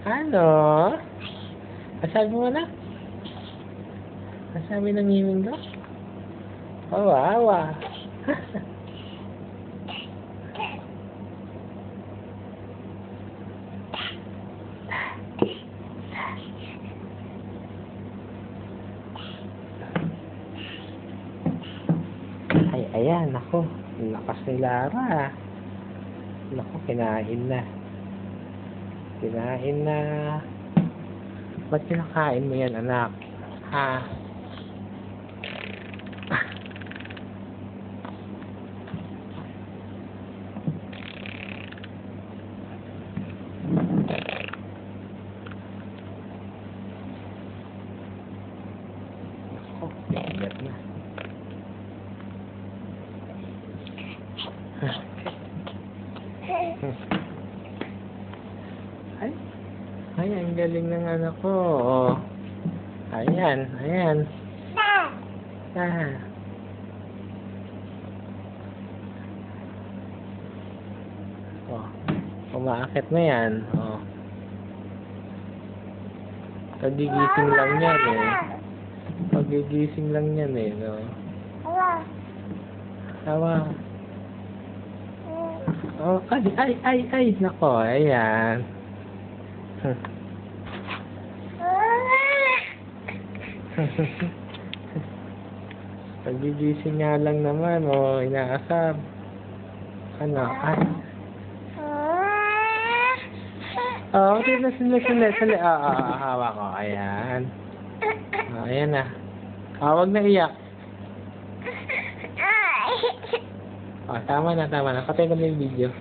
Ano? Masabi mo na? Masabi ng miming ko? Kawawa. Ay, ayan, ako. Lakas ni Lara. Naku, kinain na. Kinain na. Ba't kinakain mo yan, anak? Ha? Naku, bigat na. Ay, ang galing ng anak ko. Oh. Ayan, ayan. Oh, umaakit na yan. Oh. Pagigising lang yan eh. Pagigising lang yan eh. No? Tawa. Oh, ay. Nako, ayan. Pagigising nga lang naman, oh, inaasar. Ano, ay. Oh, sila. Hawak ko, ayan. Oh, ayan na. Wag na iyak. Oh, tama na. Patay ko na yung video.